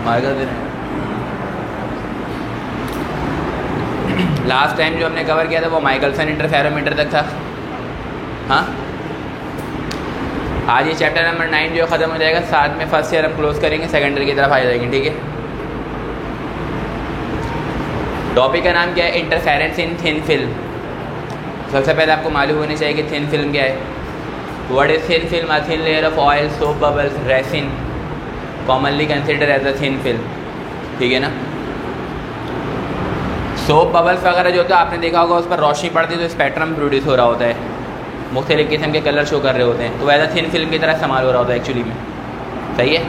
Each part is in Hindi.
मार्कर दे रहे हैं। लास्ट टाइम जो हमने कवर किया था वो माइकलसन इंटरफेरोमीटर तक था। हाँ, आज ये चैप्टर नंबर 9 जो ख़त्म हो जाएगा, साथ में फर्स्ट ईयर हम क्लोज करेंगे, सेकेंडरी की तरफ आ जाएंगे। ठीक है, टॉपिक का नाम क्या है? इंटरफेरेंस इन थिन फिल्म। सबसे पहले आपको मालूम होनी चाहिए कि थिन फिल्म क्या है। What is thin film? A thin layer of oil, soap bubbles, resin, commonly consider as a thin film. ठीक है ना। सोप बबल्स वगैरह जो होता है आपने देखा होगा, उस पर रोशनी पड़ती है तो स्पेक्ट्रम प्रोड्यूस हो रहा होता है, मुख्तलिफ़ किस्म के कलर शो कर रहे होते हैं, तो वैसा थिन फिल्म की तरह इस्तेमाल हो रहा होता है एक्चुअली में। सही है।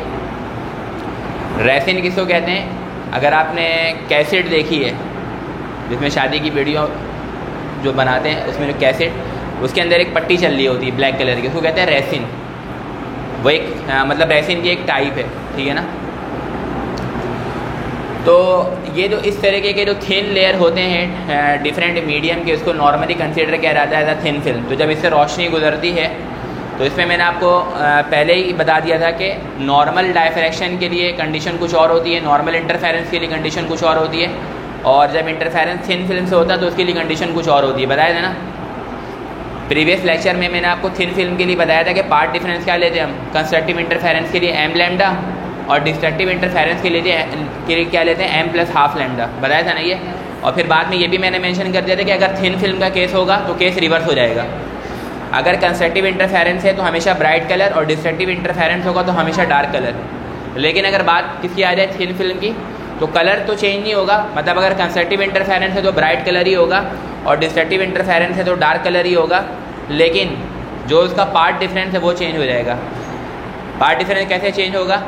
रेसिन किसको कहते हैं? अगर आपने कैसेट देखी है जिसमें शादी की वीडियो जो बनाते हैं, उसमें जो कैसेट, उसके अंदर एक पट्टी चल रही होती है ब्लैक कलर की, उसको कहते हैं रेसिन। वो एक मतलब रेसिन की एक टाइप है। ठीक है ना। तो ये जो इस तरीके के जो थिन लेयर होते हैं डिफरेंट मीडियम के, उसको नॉर्मली कंसीडर किया जाता है एज अ थिन फिल्म। तो जब इससे रोशनी गुजरती है तो इसमें मैंने आपको पहले ही बता दिया था कि नॉर्मल डायफ्रैक्शन के लिए कंडीशन कुछ और होती है, नॉर्मल इंटरफेरेंस के लिए कंडीशन कुछ और होती है, और जब इंटरफेरेंस थिन फिल्म से होता है तो उसके लिए कंडीशन कुछ और होती है। बताया था ना प्रीवियस लेक्चर में, मैंने आपको थिन फिल्म के लिए बताया था कि पार्ट डिफरेंस क्या लेते हैं हम। कंस्ट्रक्टिव इंटरफेरेंस के लिए एम लैम्डा और डिस्ट्रक्टिव इंटरफेरेंस के लिए क्या लेते हैं? M plus half lambda. बताया था ना ये। और फिर बाद में ये भी मैंने मेंशन कर दिया था कि अगर थिन फिल्म का केस होगा तो केस रिवर्स हो जाएगा। अगर कंस्ट्रक्टिव इंटरफेरेंस है तो हमेशा ब्राइट कलर, और डिस्ट्रक्टिव इंटरफेरेंस होगा तो हमेशा डार्क कलर। लेकिन अगर बात किसकी आ जाए थिन फिल्म की, तो कलर तो चेंज नहीं होगा। मतलब अगर कंस्ट्रक्टिव इंटरफेरेंस है तो ब्राइट कलर ही होगा, और डिस्ट्रक्टिव इंटरफेरेंस है तो डार्क कलर ही होगा। लेकिन जो उसका पार्ट डिफरेंस है वो चेंज हो जाएगा। पार्ट डिफरेंस कैसे चेंज होगा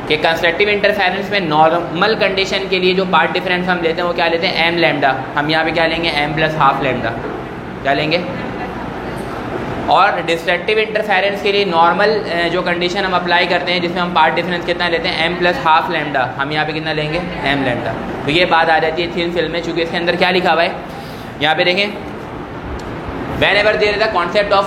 कि कंस्ट्रक्टिव इंटरफेरेंस में नॉर्मल कंडीशन के लिए जो पार्ट डिफरेंस हम लेते हैं वो क्या लेते हैं? M lambda. हम यहाँ पे क्या लेंगे? M plus half lambda. क्या लेंगे? और डिस्ट्रक्टिव इंटरफेरेंस के लिए नॉर्मल जो कंडीशन हम अप्लाई करते हैं, जिसमें हम पार्ट डिफरेंस कितना लेते हैं? M plus half lambda. हम यहाँ पे कितना लेंगे? M lambda. तो ये बात आ जाती है थिन फिल्म में, चूँकि इसके अंदर क्या लिखा हुआ है यहाँ पे देखें, whenever there is the concept of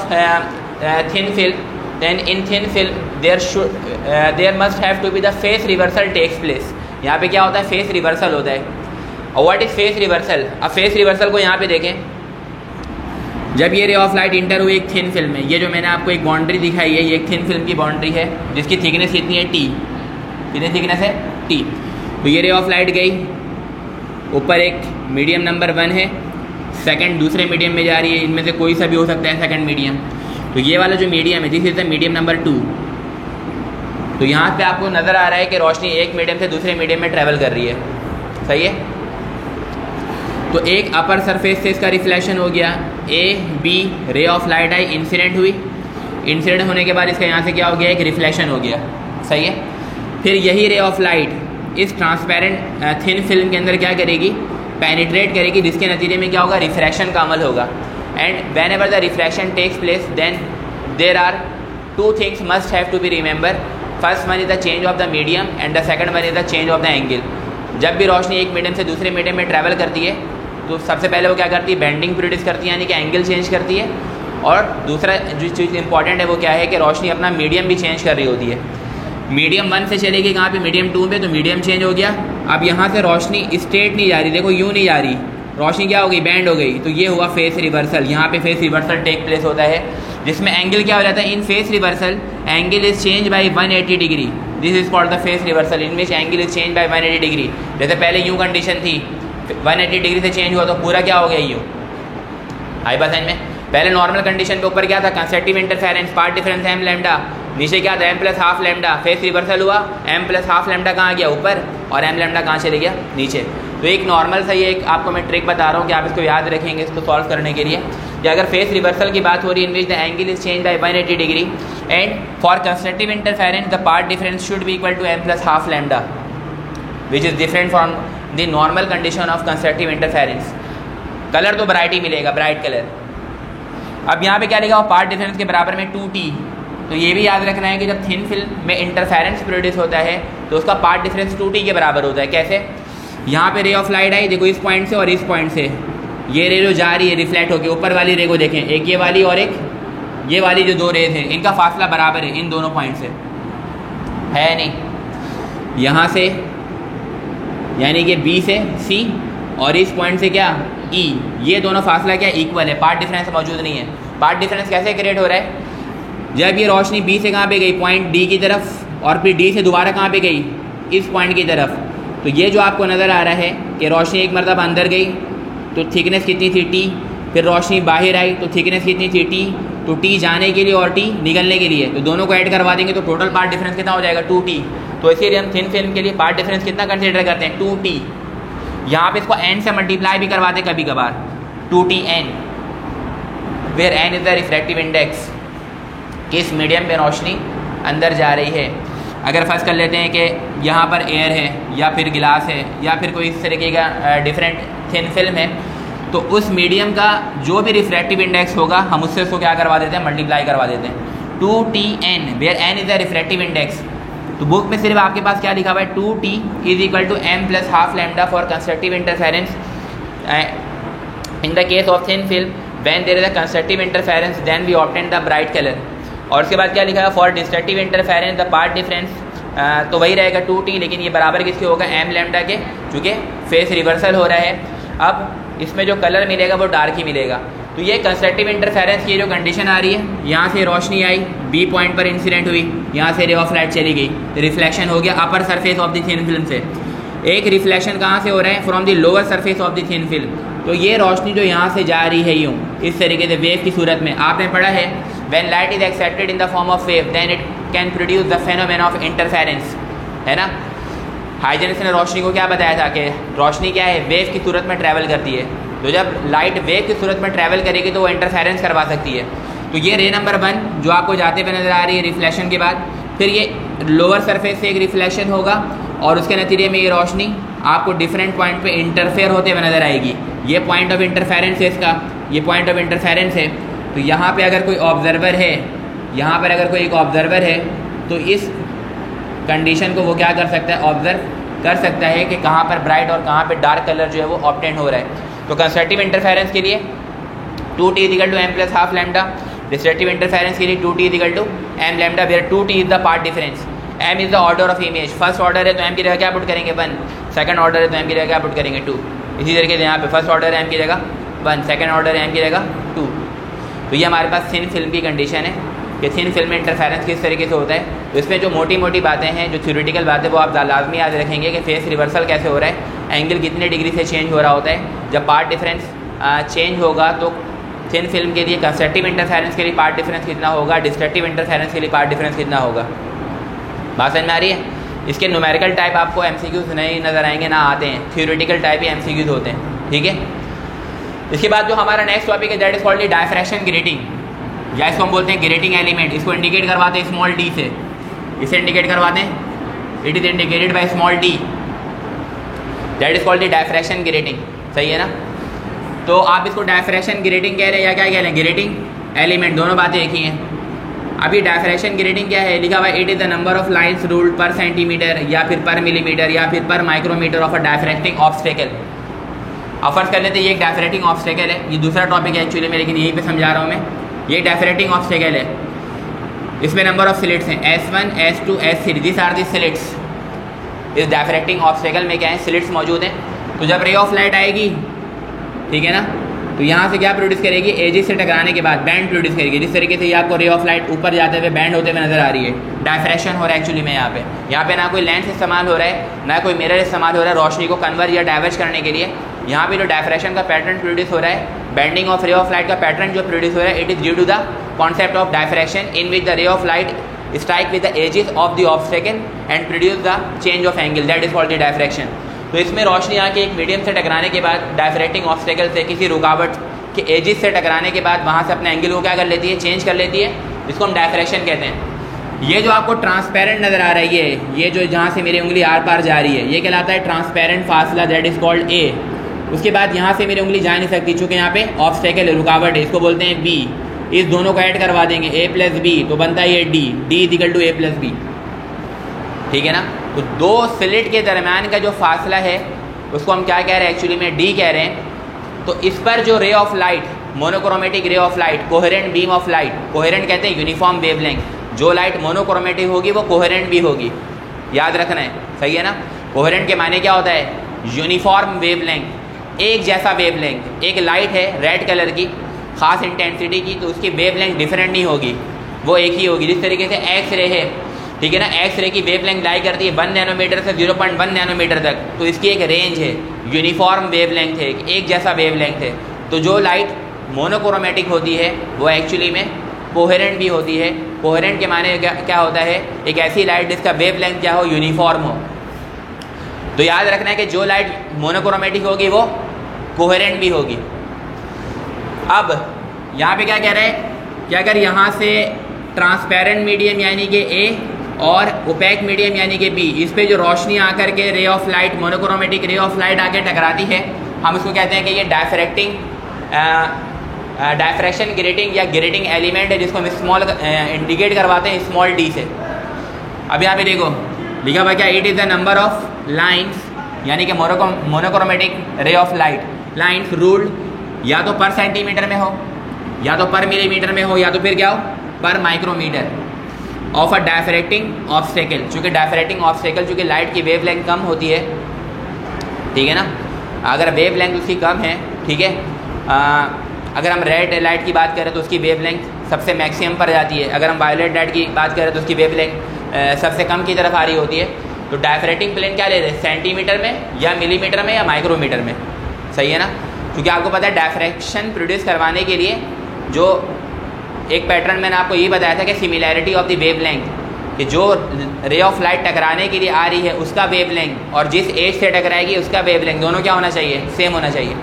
thin film, then in thin film there must have to be the phase reversal takes place। यहाँ पे क्या होता है? फेस रिवर्सल होता है। और व्हाट इज फेस रिवर्सल? अब फेस रिवर्सल को यहाँ पे देखें, जब ये रे ऑफ लाइट इंटर हुई एक थिन फिल्म में, ये जो मैंने आपको एक बाउंड्री दिखाई है, ये एक थिन फिल्म की बाउंड्री है जिसकी थिकनेस कितनी है? टी। कितनी थिकनेस है? टी। तो ये रे ऑफ लाइट गई, ऊपर एक मीडियम नंबर 1 है, सेकंड दूसरे मीडियम में जा रही है, इनमें से कोई सा भी हो सकता है सेकंड मीडियम। तो ये वाला जो मीडियम है, this is the medium number 2। तो यहाँ पे आपको नज़र आ रहा है कि रोशनी एक मीडियम से दूसरे मीडियम में ट्रैवल कर रही है। सही है। तो एक अपर सरफेस से इसका रिफ्लेक्शन हो गया, A B ray of light आई, इंसिडेंट हुई, इंसिडेंट होने के बाद इसका यहाँ से क्या हो गया? एक रिफ्लेक्शन हो गया। सही है। फिर यही रे ऑफ लाइट इस ट्रांसपेरेंट थिन फिल्म के अंदर क्या करेगी? पेनिट्रेट करेगी, जिसके नतीजे में क्या होगा? रिफ्रैक्शन का अमल होगा। And whenever the refraction takes place, then there are two things must have to be remembered. First one is the change of the medium and the second one is the change of the angle. जब भी रोशनी एक मीडियम से दूसरे मीडियम में ट्रैवल करती है तो सबसे पहले वो क्या करती है? बेंडिंग प्रोड्यूस करती है, यानी कि एंगल चेंज करती है। और दूसरा जो चीज़ इंपॉर्टेंट है वो क्या है कि रोशनी अपना मीडियम भी चेंज कर रही होती है। मीडियम 1 से चलेगी कहाँ पे? मीडियम 2 में, तो मीडियम चेंज हो गया। अब यहाँ से रोशनी स्ट्रेट नहीं जा रही, देखो यूँ नहीं जा रही, रोशनी क्या हो गई? बैंड हो गई। तो ये हुआ फेस रिवर्सल। यहाँ पे फेस रिवर्सल टेक प्लेस होता है, जिसमें एंगल क्या हो जाता है? In phase reversal angle is change by 180 degree. This is called the phase reversal in which angle is change by 180 degree. जैसे पहले यूँ कंडीशन थी, 180 डिग्री से चेंज हुआ तो पूरा क्या हो गया? यूँ। आई बात समझ में? पहले नॉर्मल कंडीशन पे ऊपर क्या था? Constructive interference, part difference m lambda, नीचे क्या था? M plus half lambda. Phase reversal हुआ, एम प्लस हाफ लैम्डा कहाँ गया? ऊपर, और एम लैम्डा कहाँ चले गया? नीचे। तो एक नॉर्मल सा ये एक आपको मैं ट्रिक बता रहा हूँ कि आप इसको याद रखेंगे इसको सॉल्व करने के लिए, कि अगर फेस रिवर्सल की बात हो रही है in which the angle is change by 180 degree and for constructive interference the part difference should be equal to m plus half lambda which is different from the normal condition of constructive interference. Colour तो ब्राइट ही मिलेगा, ब्राइट कलर। अब यहाँ पे क्या लिखा हुआ? पार्ट डिफरेंस के बराबर में 2t। तो ये भी याद रखना है कि जब थिन फिल्म में इंटरफेरेंस प्रोड्यूस होता है तो उसका पार्ट डिफरेंस 2t के बराबर होता है। कैसे? यहाँ पे रे ऑफ लाइट आई, देखो इस पॉइंट से और इस पॉइंट से, ये रे जो जा रही है रिफ्लेक्ट होकर, ऊपर वाली रे को देखें, एक ये वाली और एक ये वाली, जो दो रेज हैं इनका फासला बराबर है इन दोनों पॉइंट से, है नहीं? यहाँ से यानी कि बी से सी और इस पॉइंट से क्या ई, ये दोनों फासला क्या इक्वल है, पार्ट डिफरेंस मौजूद नहीं है। पार्ट डिफरेंस कैसे क्रिएट हो रहा है, जब ये रोशनी बी से कहाँ पे गई, पॉइंट डी की तरफ, और फिर डी से दोबारा कहाँ पे गई, इस पॉइंट की तरफ। तो ये जो आपको नज़र आ रहा है कि रोशनी एक मरतबा अंदर गई तो थिकनेस कितनी थी टी, फिर रोशनी बाहर आई तो थिकनेस कितनी थी टी, तो टी जाने के लिए और टी निकलने के लिए, तो दोनों को ऐड करवा देंगे तो टोटल पार्ट डिफरेंस कितना हो जाएगा 2t। तो इसीलिए हम थिन फिल्म के लिए पार्ट डिफरेंस कितना कंसिडर करते हैं 2t। यहाँ पे इसको n से मल्टीप्लाई भी करवाते कभी कभार, 2tn, where n is the refractive index, किस मीडियम पे रोशनी अंदर जा रही है। अगर फर्स्ट कर लेते हैं कि यहाँ पर एयर है या फिर गिलास है या फिर कोई इस तरीके का डिफरेंट थिन फिल्म है, तो उस मीडियम का जो भी रिफ्रैक्टिव इंडेक्स होगा हम उससे उसको क्या करवा देते हैं, मल्टीप्लाई करवा देते हैं 2tn, where n is the refractive index. तो बुक में सिर्फ आपके पास क्या लिखा हुआ है 2t is equal to m plus half lambda for constructive interference in the case of thin film when there is a constructive interference then we obtain the bright colour. और उसके बाद क्या लिखा है for destructive interference the part difference, तो वही रहेगा 2t, लेकिन ये बराबर किसके होगा m लैम्डा के, चूँकि फेस रिवर्सल हो रहा है। अब इसमें जो कलर मिलेगा वो डार्क ही मिलेगा। तो ये कंस्ट्रक्टिव इंटरफेरेंस की जो कंडीशन आ रही है, यहाँ से रोशनी आई बी पॉइंट पर इंसिडेंट हुई, यहाँ से रे ऑफ लाइट चली गई, रिफ्लेक्शन हो गया upper surface of the thin film से। एक रिफ्लेक्शन कहाँ से हो रहा है, from the lower surface of the thin film. तो ये रोशनी जो यहाँ से जा रही है यूँ इस तरीके से वेव की सूरत में, आपने पढ़ा है when light is accepted in the form of wave then it can produce the phenomena of interference, है ना। हाइजेनिस ने रोशनी को क्या बताया था कि रोशनी क्या है, वेव की सूरत में ट्रैवल करती है। तो जब लाइट वेव की सूरत में ट्रैवल करेगी तो वो इंटरफेरेंस करवा सकती है। तो ये रे नंबर 1 जो आपको जाते हुए नज़र आ रही है रिफ्लेक्शन के बाद, फिर ये लोअर सरफेस से एक रिफ्लेक्शन होगा और उसके नतीजे में ये रोशनी आपको डिफरेंट पॉइंट पे इंटरफेयर होते हुए नज़र आएगी। ये पॉइंट ऑफ इंटरफेरेंस है इसका, ये पॉइंट ऑफ इंटरफेरेंस है। तो यहाँ पे अगर कोई ऑब्जर्वर है, यहाँ पर अगर कोई एक ऑब्जर्वर है तो इस कंडीशन को वो क्या कर सकता है, ऑब्जर्व कर सकता है कि कहाँ पर ब्राइट और कहाँ पर डार्क कलर जो है वो ऑब्टेन हो रहा है। तो कंस्ट्रक्टिव इंटरफेरेंस के लिए 2t is equal to m plus half lambda, destructive interference के लिए 2t is equal to m lambda, where 2t is the part difference, m is the order of image. First order है तो m की जगह क्या पुट करेंगे 1, सेकंड ऑर्डर है तो m की जगह क्या पुट करेंगे 2। इसी तरीके से यहाँ पे फर्स्ट ऑर्डर है m की जगह 1, सेकंड ऑर्डर है m की जगह 2। तो ये हमारे पास थिन फिल्म की कंडीशन है कि थिन फिल्म में इंटरफेरेंस किस तरीके से होता है। तो इसमें जो मोटी मोटी बातें हैं, जो थ्योरेटिकल बातें, वो आप लाजमी याद रखेंगे कि फेस रिवर्सल कैसे हो रहा है, एंगल कितने डिग्री से चेंज हो रहा होता है। जब पार्ट डिफरेंस चेंज होगा तो थिन फिल्म के लिए कंस्ट्रक्टिव इंटरफेरेंस के लिए पार्ट डिफरेंस कितना होगा, डिस्ट्रक्टिव इंटरफेरेंस के लिए पार्ट डिफरेंस कितना होगा। बात समझ में आ रही है। इसके न्यूमेरिकल टाइप आपको MCQs नहीं नज़र आएंगे, ना आते हैं, थ्योरेटिकल टाइप ही MCQs होते हैं, ठीक है। इसके बाद जो हमारा नेक्स्ट टॉपिक है that is called diffraction grating, या इसको हम बोलते हैं ग्रेटिंग एलिमेंट। इसको इंडिकेट करवाते हैं स्मॉल d से, इसे इंडिकेट करवाते हैं, it is indicated by small d, that is called diffraction grating, सही है ना। तो आप इसको डायफ्रैक्शन ग्रेटिंग कह रहे हैं या क्या कह रहे हैं, ग्रेटिंग एलिमेंट, दोनों बातें एक ही हैं। अभी डायफ्रैक्शन ग्रेटिंग क्या है, लिखा हुआ है it is the number of lines ruled पर सेंटीमीटर या फिर पर मिलीमीटर या फिर पर माइक्रोमीटर ऑफ अ डायफ्रैक्टिंग ऑब्स्टेकल। अब फर्स्ट कर लेते हैं ये एक डायफ्रैक्टिंग ऑब्स्टेकल है, ये दूसरा टॉपिक है एक्चुअली में, लेकिन यहीं पे समझा रहा हूँ मैं। ये डायफ्रैक्टिंग ऑब्स्टेकल है, इसमें नंबर ऑफ स्लिट्स हैं S1 S2 S3, this are the slits. इस डायफ्रैक्टिंग ऑब्स्टेकल में क्या है, स्लिट्स मौजूद हैं। तो जब रे ऑफ लाइट आएगी, ठीक है ना, तो यहाँ से क्या प्रोड्यूस करेगी, एजिस से टकराने के बाद बैंड प्रोड्यूस करेगी। जिस तरीके से ये आपको रे ऑफ लाइट ऊपर जाते हुए बैंड होते हुए नजर आ रही है, डायफ्रैक्शन हो रहा है एक्चुअली में। यहाँ पे ना कोई लेंस इस्तेमाल हो रहा है, ना कोई मिरर इस्तेमाल हो रहा है रोशनी को कन्वर्ज या डाइवर्ज करने के लिए। यहाँ पे जो डायफ्रैक्शन का पैटर्न प्रोड्यूस हो रहा है, banding of ray of light का पैटर्न जो प्रोड्यूस हो रहा है, it is due to the concept of diffraction in which the ray of light strike with the edges of the obstacle and produce the change of angle, that is called the diffraction. तो इसमें रोशनी आके एक मीडियम से टकराने के बाद, डायफ्रैक्टिंग ऑब्स्टेकल से किसी रुकावट के एजिस से टकराने के बाद वहाँ से अपने एंगल को क्या कर लेती है, चेंज कर लेती है, इसको हम डायफ्रैक्शन कहते हैं। ये जो आपको ट्रांसपेरेंट नज़र आ रहा है, ये जो जहाँ से मेरी उंगली आर पार जा रही है, ये कहलाता है ट्रांसपेरेंट फासला, दैट इज कॉल्ड ए। उसके बाद यहाँ से मेरी उंगली जा नहीं सकती चूँकि यहाँ पे ऑब्स्टेकल है, रुकावट है, इसको बोलते हैं बी। इस दोनों को ऐड करवा देंगे a प्लस बी, तो बनता है ये d, d is equal to a plus B, ठीक है ना। तो दो स्लिट के दरम्यान का जो फासला है उसको हम क्या कह रहे हैं, एक्चुअली में d कह रहे हैं। तो इस पर जो रे ऑफ लाइट, मोनोक्रोमेटिक रे of light, coherent beam of light, coherent कहते हैं यूनिफॉर्म वेवलेंथ, जो लाइट मोनोक्रोमेटिक होगी वो कोहेरेंट भी होगी, याद रखना है, सही है ना। कोहेरेंट के माने क्या होता है, यूनिफॉर्म वेवलेंथ, एक जैसा वेवलेंथ। एक लाइट है रेड कलर की खास इंटेंसिटी की, तो उसकी वेवलेंथ डिफरेंट नहीं होगी, वो एक ही होगी। जिस तरीके से एक्स रे है, ठीक है ना, एक्स रे की वेवलेंथ लाई करती है 1 नैनोमीटर से 0.1 नैनोमीटर तक, तो इसकी एक रेंज है, यूनिफॉर्म वेवलेंथ है, एक जैसा वेवलेंथ है। तो जो लाइट मोनोक्रोमेटिक होती है वो एक्चुअली में कोहेरेंट भी होती है। कोहेरेंट के माने क्या होता है, एक ऐसी लाइट जिसका वेवलेंथ क्या हो, यूनिफॉर्म हो। तो याद रखना है कि जो लाइट मोनोक्रोमेटिक होगी वो कोहेरेंट भी होगी। अब यहाँ पे क्या कह रहा है कि अगर यहाँ से ट्रांसपेरेंट मीडियम यानी कि ए और ओपेक मीडियम यानी कि बी, इस पे जो रोशनी आकर के रे ऑफ लाइट, मोनोक्रोमेटिक रे ऑफ लाइट आके टकराती है, हम इसको कहते हैं कि ये डायफ्रैक्शन ग्रेटिंग या ग्रेटिंग एलिमेंट है, जिसको हम स्मॉल इंडिकेट करवाते हैं स्मॉल डी से। अब यहाँ पे देखो लिखा हुआ क्या, it is the number of lines, यानी कि मोनोक्रोमेटिक रे ऑफ लाइट लाइन्स रूल्ड या तो पर सेंटीमीटर में हो, या तो पर मिलीमीटर में हो, या तो फिर क्या हो, पर माइक्रोमीटर ऑफ अ डायफ्रैक्टिंग ऑब्स्टेकल। चूँकि डायफ्रैक्टिंग ऑब्स्टेकल चूँकि लाइट की वेवलेंथ कम होती है, ठीक है ना, अगर वेवलेंथ उसकी कम है, ठीक है, अगर हम रेड लाइट की बात करें तो उसकी वेवलेंथ सबसे मैक्सिमम पर जाती है, अगर हम वायलेट लाइट की बात करें तो उसकी वेवलेंथ सबसे कम की तरफ आ रही होती है। तो डायफ्रैक्टिंग प्लेन क्या ले रहे हैं, सेंटीमीटर में या मिलीमीटर में या माइक्रोमीटर में, सही है ना। क्योंकि आपको पता है डायफ्रैक्शन प्रोड्यूस करवाने के लिए जो एक पैटर्न मैंने आपको ये बताया था कि सिमिलैरिटी ऑफ द वेवलेंथ, कि जो रे ऑफ लाइट टकराने के लिए आ रही है उसका वेवलेंथ और जिस एज से टकराएगी उसका वेवलेंथ, दोनों क्या होना चाहिए, सेम होना चाहिए।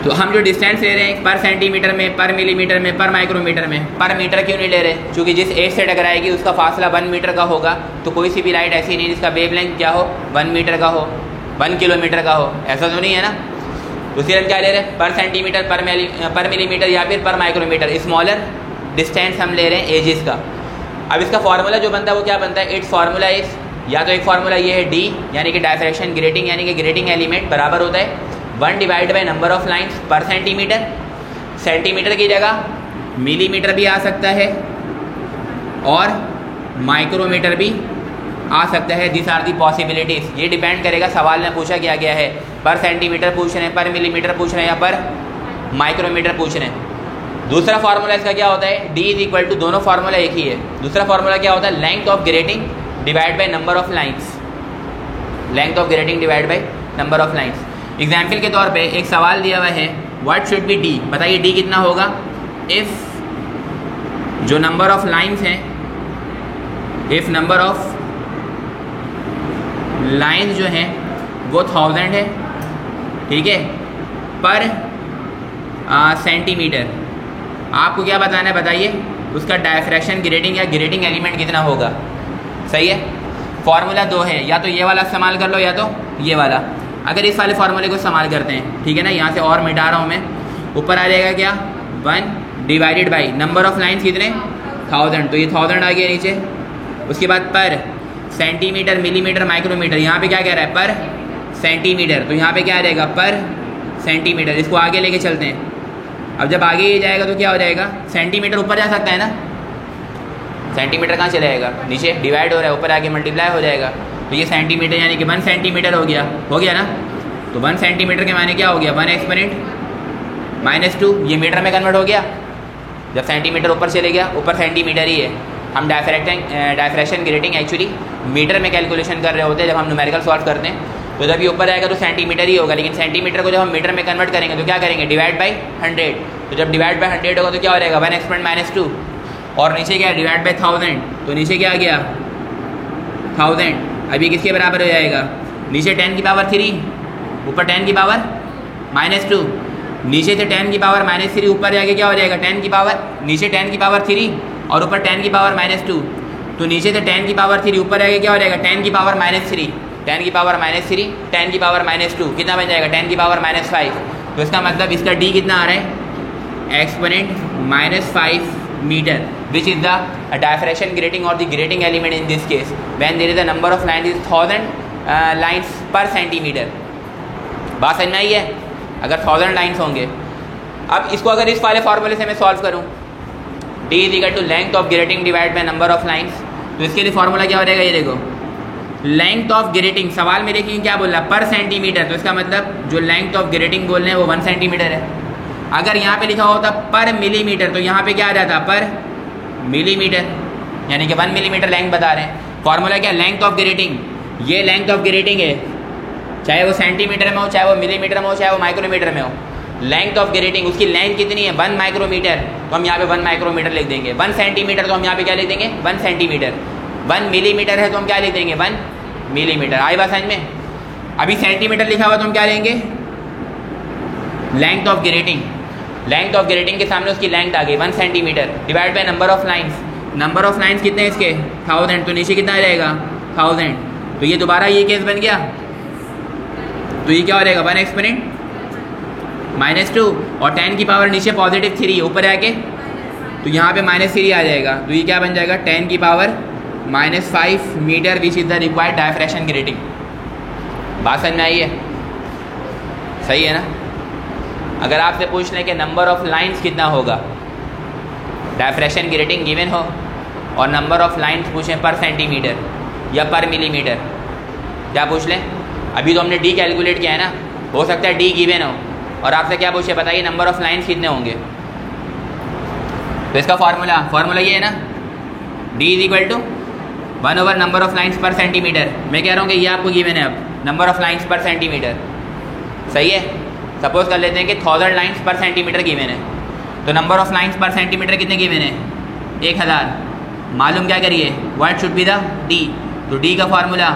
तो हम जो डिस्टेंस ले रहे हैं पर सेंटीमीटर में, पर मिलीमीटर में, पर माइक्रोमीटर में, पर मीटर क्यों नहीं ले रहे, क्योंकि जिस एज से टकराएगी उसका फासला 1 मीटर का होगा। तो कोई सी भी लाइट ऐसी नहीं जिसका वेवलेंथ क्या हो, 1 मीटर का हो, 1 किलोमीटर का हो, ऐसा तो नहीं है ना। तो फिर हम क्या ले रहे हैं, पर सेंटीमीटर, पर मिलीमीटर या फिर पर माइक्रोमीटर, स्मॉलर डिस्टेंस हम ले रहे हैं एजिस का। अब इसका फार्मूला जो बनता है वो क्या बनता है, इट्स फार्मूला इज, या तो एक फार्मूला ये है डी यानी कि डायफ्रैक्शन ग्रेटिंग यानी कि ग्रेटिंग एलिमेंट बराबर होता है 1 divide by number of lines per centimetre. Centimetre की जगह मिलीमीटर भी आ सकता है और माइक्रोमीटर भी आ सकता है। This are the possibilities. ये डिपेंड करेगा सवाल में पूछा क्या गया है, पर सेंटीमीटर पूछ रहे हैं, पर मिलीमीटर पूछ रहे हैं या पर माइक्रोमीटर पूछ रहे हैं। दूसरा फार्मूला इसका क्या होता है, डी इज इक्वल टू, दोनों फार्मूला एक ही है। दूसरा फार्मूला क्या होता है, length of grating divide by number of lines, length of grating divide by number of lines. Example के तौर पे एक सवाल दिया हुआ है, व्हाट शुड बी डी, बताइए डी कितना होगा। इफ़ जो नंबर ऑफ लाइन्स हैं, इफ़ नंबर ऑफ लाइन्स जो हैं वो 1000 है, ठीक है, पर सेंटीमीटर। आपको क्या बताना है, बताइए उसका डायफ्रैक्शन ग्रेटिंग या ग्रेटिंग एलिमेंट कितना होगा। सही है, फार्मूला 2 है, या तो ये वाला इस्तेमाल कर लो या तो ये वाला। अगर इस वाले फार्मूले को इस्तेमाल करते हैं, ठीक है ना, यहाँ से और मिटा रहा हूँ मैं, ऊपर आ जाएगा क्या 1 divided by number of lines कितने 1000, तो ये 1000 आ गया नीचे। उसके बाद पर सेंटीमीटर, मिलीमीटर, माइक्रोमीटर, यहाँ पे क्या कह रहा है पर सेंटीमीटर, तो यहाँ पे क्या आ जाएगा पर सेंटीमीटर। इसको आगे लेके चलते हैं। अब जब आगे ये जाएगा तो क्या हो जाएगा, सेंटीमीटर ऊपर जा सकता है ना, सेंटीमीटर कहाँ चला जाएगा, नीचे डिवाइड हो रहा है, ऊपर आके मल्टीप्लाई हो जाएगा। तो ये सेंटीमीटर यानी कि 1 सेंटीमीटर हो गया ना। तो 1 सेंटीमीटर के माने क्या हो गया, 1 एक्सपोनेंट -2, ये मीटर में कन्वर्ट हो गया। जब सेंटीमीटर ऊपर चले गया, ऊपर सेंटीमीटर ही है। हम डायफ्रैक्शन ग्रेटिंग एक्चुअली मीटर में कैलकुलेशन कर रहे होते हैं जब हम न्यूमेरिकल सॉल्व करते हैं। तो जब ये ऊपर आएगा तो सेंटीमीटर ही होगा, लेकिन सेंटीमीटर को जब हम मीटर में कन्वर्ट करेंगे तो क्या करेंगे, डिवाइड बाई 100। तो जब डिवाइड बाई 100 होगा तो क्या हो जाएगा 1 एक्सपोनेंट -2, और नीचे क्या है डिवाइड बाई 1000, तो नीचे क्या आ गया 1000। अब ये किसके बराबर हो जाएगा, नीचे 10 की पावर 3, ऊपर 10 की पावर -2, नीचे से 10 की पावर -3, ऊपर जाके क्या हो जाएगा 10 की पावर, नीचे 10 की पावर 3 और ऊपर 10 की पावर -2, तो नीचे से 10 की पावर 3 ऊपर जाके क्या हो जाएगा 10 की पावर -3, 10 की पावर -3, 10 की पावर -2, कितना बन जाएगा 10 की पावर -5। तो इसका मतलब इसका डी कितना आ रहा है, exponent -5 metre, which is the diffraction grating or the grating element in this case when there is a number of lines is 1000 lines per centimeter। बात समझ में आई है, अगर 1000 लाइन्स होंगे। अब इसको अगर इस वाले फार्मूले से मैं सॉल्व करूं, D is equal to length of grating divide by number of lines, तो इसके लिए फॉर्मूला क्या हो जाएगा, ये देखो लेंथ ऑफ ग्रेटिंग, सवाल में देखिए क्या बोल रहा है पर सेंटीमीटर, तो इसका मतलब जो लेंथ ऑफ ग्रेटिंग बोल रहे हैं वो 1 सेंटीमीटर है। अगर यहाँ पे लिखा होता पर मिलीमीटर तो यहाँ पे क्या आ जाता पर मिलीमीटर, यानी कि 1 मिलीमीटर लेंथ बता रहे हैं। फॉर्मूला क्या, लेंथ ऑफ ग्रेटिंग, ये लेंथ ऑफ ग्रेटिंग है, चाहे वो सेंटीमीटर में हो, चाहे वो मिलीमीटर में हो, चाहे वो माइक्रोमीटर में हो। लेंथ ऑफ ग्रेटिंग, उसकी लेंथ कितनी है 1 माइक्रोमीटर, तो हम यहाँ पे 1 माइक्रोमीटर लिख देंगे। 1 सेंटीमीटर तो हम यहाँ पे क्या लिख देंगे 1 सेंटीमीटर। 1 मिलीमीटर है तो हम क्या लिख देंगे 1 मिलीमीटर। आई बात समझ में। अभी सेंटीमीटर लिखा हुआ तो हम क्या लेंगे length of grating, length of grating के सामने उसकी लेंथ आ गई 1 centimetre divide by number of lines. Number of lines कितने हैं इसके 1000, तो नीचे कितना आ जाएगा 1000, तो ये दोबारा ये केस बन गया, तो ये क्या हो जाएगा 1 एक्सपोनेंट -2 और 10 की पावर नीचे पॉजिटिव 3 ऊपर आके तो यहाँ पे -3 आ जाएगा, तो ये क्या बन जाएगा 10 की power -5 metre which is the required diffraction grating. बात समझ में आई है, सही है ना। अगर आपसे पूछ लें कि नंबर ऑफ लाइन्स कितना होगा, डायफ्रेक्शन ग्रेटिंग गिवन हो और नंबर ऑफ लाइन्स पूछें पर सेंटीमीटर या पर मिलीमीटर, क्या पूछ लें। अभी तो हमने डी कैलकुलेट किया है ना, हो सकता है डी गिवन हो और आपसे क्या पूछे बताइए नंबर ऑफ लाइन्स कितने होंगे, तो इसका फार्मूला ये है ना D is equal to 1 number of lines per centimetre. मैं कह रहा हूँ कि ये आपको गिवन है, अब number of lines per centimetre, सही है। सपोज कर लेते हैं कि 1000 लाइन्स पर सेंटीमीटर गिवन है, तो number of lines per centimetre कितने गिवन है 1000। मालूम क्या करिए what should be the D, तो D का फार्मूला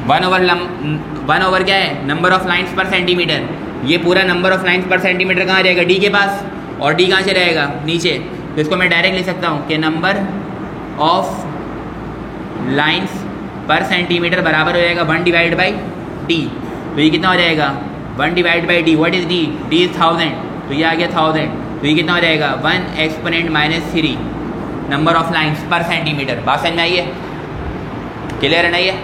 1 ओवर क्या है number of lines per centimetre. ये पूरा number of lines per centimetre कहाँ रहेगा D के पास, और D कहाँ से रहेगा नीचे, तो इसको मैं डायरेक्ट लिख सकता हूँ कि number of lines per centimetre बराबर हो जाएगा 1 डिवाइड बाई D, तो ये कितना हो जाएगा 1 divide by D। What is D, D is 1000, तो ये आ गया 1000, तो ये कितना हो जाएगा 1 exponent -3 number of lines per centimetre. बात समझ में आई है, क्लियर है नहीं है।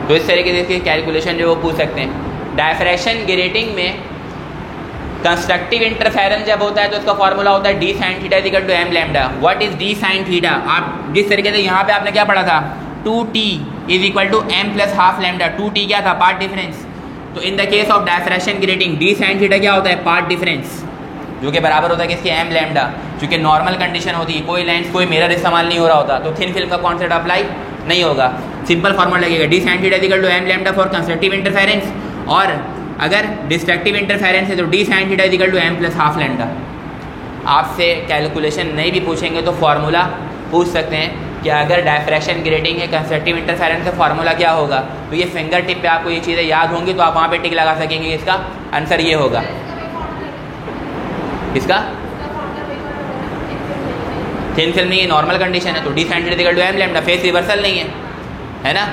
तो इस तरीके से इसकी कैलकुलेशन जो वो पूछ सकते हैं। डायफ्रेक्शन ग्रेटिंग में कंस्ट्रक्टिव इंटरफेरेंस जब होता है तो इसका फॉर्मूला होता है D sin theta equal to m lambda. What is D sin theta, आप जिस तरीके से यहाँ पे आपने क्या पढ़ा था 2t is equal to m plus half lambda. 2t क्या था पार्ट डिफरेंस, तो in the case of diffraction grating D sin theta क्या होता है पार्ट डिफरेंस, जो कि बराबर होता है किसके m लैम्डा। चूँकि नॉर्मल कंडीशन होती है, कोई लेंस कोई मिरर इस्तेमाल नहीं हो रहा होता, तो थिन फिल्म का कॉन्सेप्ट अप्लाई नहीं होगा। सिंपल फॉर्मूला लगेगा D sin theta equal to m lambda for constructive interference, और अगर डिस्ट्रक्टिव इंटरफेरेंस है तो D sin theta equal to m plus half lambda. आपसे कैलकुलेशन नहीं भी पूछेंगे तो फार्मूला पूछ सकते हैं कि अगर डायफ्रेक्शन ग्रेटिंग है कंस्ट्रक्टिव इंटरफेरेंस का फार्मूला क्या होगा, तो ये फिंगर टिप पे आपको ये चीज़ें याद होंगी, तो आप वहाँ पे टिक लगा सकेंगे। इसका आंसर ये होगा, इसका थिन फिल्म नहीं है, नॉर्मल कंडीशन है, तो D sin theta equal to m lambda, phase reversal नहीं है ना,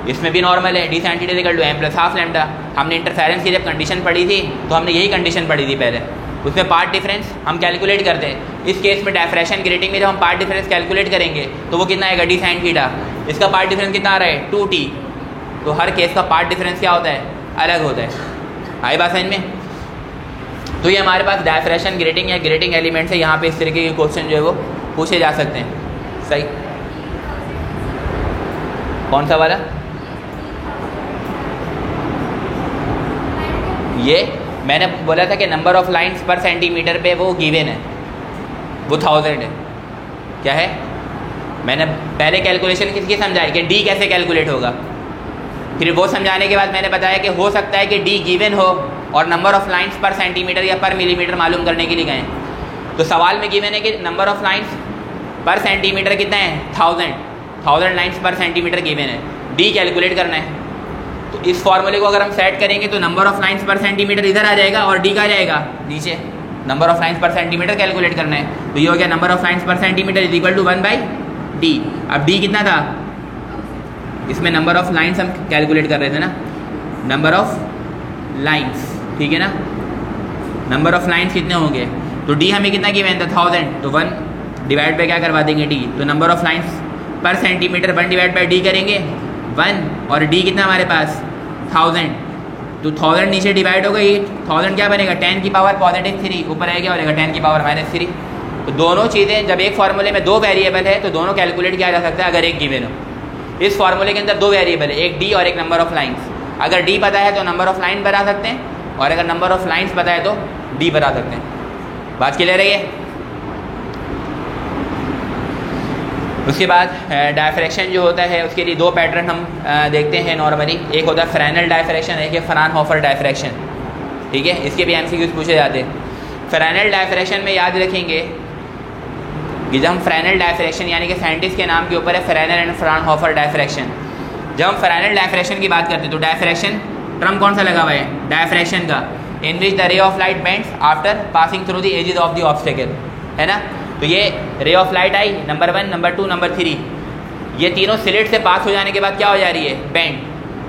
इसमें भी नॉर्मल है। D sin theta equal to m plus half lambda. हमने इंटरफेरेंस की जब कंडीशन पढ़ी थी तो हमने यही कंडीशन पढ़ी थी पहले, उसमें पार्ट डिफरेंस हम कैलकुलेट करते हैं। इस केस में डायफ्रेक्शन ग्रेटिंग में जब हम पार्ट डिफरेंस कैलकुलेट करेंगे तो वो कितना आएगा D sin थीटा, इसका पार्ट डिफरेंस कितना आ रहा है 2t, तो हर केस का पार्ट डिफरेंस क्या होता है अलग होता है। आई बात समझ में। तो ये हमारे पास डायफ्रेक्शन ग्रेटिंग या ग्रेटिंग एलिमेंट्स है, यहाँ पे इस तरीके के क्वेश्चन जो है वो पूछे जा सकते हैं। सही, कौन सा वाला, ये मैंने बोला था कि number of lines per centimetre पे वो गिवन है, वो 1000 है। क्या है, मैंने पहले कैलकुलेशन किसकी समझाई कि D कैसे कैलकुलेट होगा, फिर वो समझाने के बाद मैंने बताया कि हो सकता है कि D गिवन हो और number of lines per centimetre या पर मिलीमीटर मालूम करने के लिए गए। तो सवाल में गिवन है कि number of lines per centimetre कितना है 1000 लाइन्स पर सेंटीमीटर गिवन है, D कैलकुलेट करना है। तो इस फॉर्मूले को अगर हम सेट करेंगे तो number of lines per centimetre इधर आ जाएगा और D का जाएगा नीचे। Number of lines per centimetre calculate करना है, तो ये हो गया number of lines per centimetre is equal to 1/D। अब D कितना था, इसमें नंबर ऑफ लाइन्स हम कैलकुलेट कर रहे थे ना, नंबर ऑफ लाइन्स, ठीक है ना, नंबर ऑफ लाइन्स कितने होंगे, तो D हमें कितना गिवन था 1000, तो 1 डिवाइड बाई क्या करवा देंगे D, तो number of lines per centimetre 1 divide by D करेंगे 1, और D कितना हमारे पास 1000, तो 1000 नीचे डिवाइड होगा, ये 1000 क्या बनेगा 10 की पावर पॉजिटिव 3, ऊपर आएगा और 10 की पावर -3, तो दोनों चीज़ें जब एक फार्मूले में दो वेरिएबल है तो दोनों कैलकुलेट किया जा सकता है अगर एक गिवन हो। इस फार्मूले के अंदर दो वेरिएबल है, एक डी और एक नंबर ऑफ लाइन्स। अगर डी पता है तो नंबर ऑफ लाइन बता सकते हैं, और अगर नंबर ऑफ लाइन्स पता है तो डी बता सकते हैं। बात क्लियर है ये? उसके बाद डायफ्रैक्शन जो होता है उसके लिए दो पैटर्न हम देखते हैं नॉर्मली। एक होता है फ्रेनेल डायफ्रैक्शन, एक है फ्राउनहोफर डायफ्रैक्शन। ठीक है, इसके भी एमसीक्यूज पूछे जाते हैं। फ्रेनेल डायफ्रैक्शन में याद रखेंगे कि जब हम फ्रेनेल डायफ्रैक्शन यानी कि साइंटिस्ट के नाम के ऊपर है फ्रेनेल एंड फ्राउनहोफर डायफ्रैक्शन। जब हम फ्रेनेल डायफ्रैक्शन की बात करते हैं तो डायफ्रैक्शन टर्म कौन सा लगा हुआ है? डायफ्रैक्शन का, in which the ray of light bends after passing through the edges of the obstacle, है ना। तो ये रे ऑफ लाइट आई, नंबर 1, नंबर 2, नंबर 3, ये तीनों स्लिट से पास हो जाने के बाद क्या हो जा रही है? बैंड।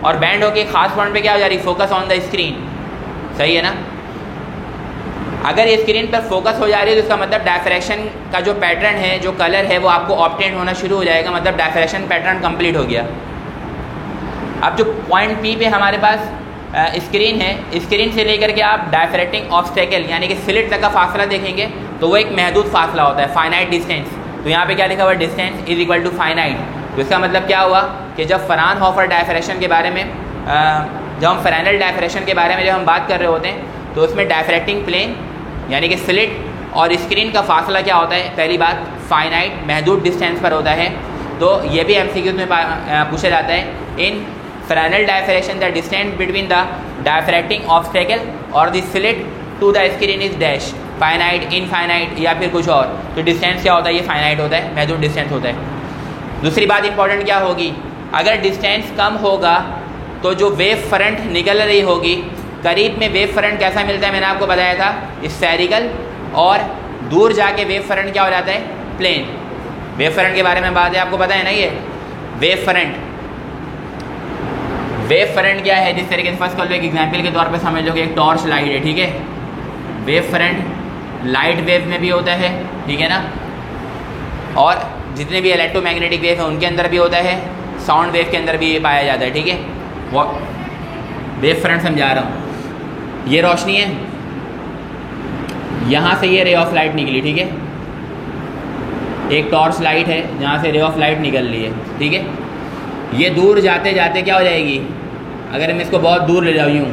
और बैंड होकर खास पॉइंट पे क्या हो जा रही है? Focus on the screen. सही है ना। अगर ये स्क्रीन पर फोकस हो जा रही है तो इसका मतलब डायफ्रैक्शन का जो पैटर्न है, जो कलर है, वो आपको ऑब्टेन होना शुरू हो जाएगा, मतलब डायफ्रैक्शन पैटर्न कंप्लीट हो गया। अब जो पॉइंट पी पे हमारे पास स्क्रीन है, स्क्रीन से लेकर के आप डायफ्रैक्टिंग ऑब्स्टेकल यानी कि स्लिट तक का फासला देखेंगे तो वो एक महदूद फासला होता है, फाइनाइट डिस्टेंस। तो यहाँ पे क्या लिखा हुआ? Distance is equal to finite. तो इसका मतलब क्या हुआ कि जब फ्राउनहोफर डायफ्रैक्शन के बारे में जब हम फ्रेनेल डायफ्रैक्शन के बारे में जब हम बात कर रहे होते हैं तो उसमें डायफ्रैक्टिंग प्लेन यानी कि स्लिट और स्क्रीन का फासला क्या होता है? पहली बात फाइनाइट, महदूद डिस्टेंस पर होता है। तो ये भी एमसीक्यूज में पूछा जाता है। In Fresnel diffraction the distance between the diffracting obstacle और the slit to the screen is dash, finite, infinite या फिर कुछ और। तो डिस्टेंस क्या होता है? ये फाइनाइट होता है, महदूद डिस्टेंस होता है। दूसरी बात इंपॉर्टेंट क्या होगी? अगर डिस्टेंस कम होगा तो जो वेव फ्रंट निकल रही होगी, करीब में वेव फ्रंट कैसा मिलता है? मैंने आपको बताया था स्फेरिकल, और दूर जाके वेव फ्रंट क्या हो जाता है? प्लेन। वेव फ्रंट के बारे में बात है, आपको पता है ना। ये वेव फ्रंट क्या है? जिस तरीके से फर्स्ट कर लो, एक एग्जाम्पल के तौर पे समझ लो कि एक टॉर्च लाइट है, ठीक है। वेव फ्रंट लाइट वेव में भी होता है, ठीक है ना, और जितने भी इलेक्ट्रोमैग्नेटिक वेव है उनके अंदर भी होता है, साउंड वेव के अंदर भी ये पाया जाता है, ठीक है। वो वेव फ्रंट समझा रहा हूँ। ये रोशनी है, यहाँ से ये रे ऑफ लाइट निकली, ठीक है। एक टॉर्च लाइट है जहाँ से रे ऑफ लाइट निकल रही है, ठीक है। ये दूर जाते जाते क्या हो जाएगी? अगर मैं इसको बहुत दूर ले जाऊँ यूँ,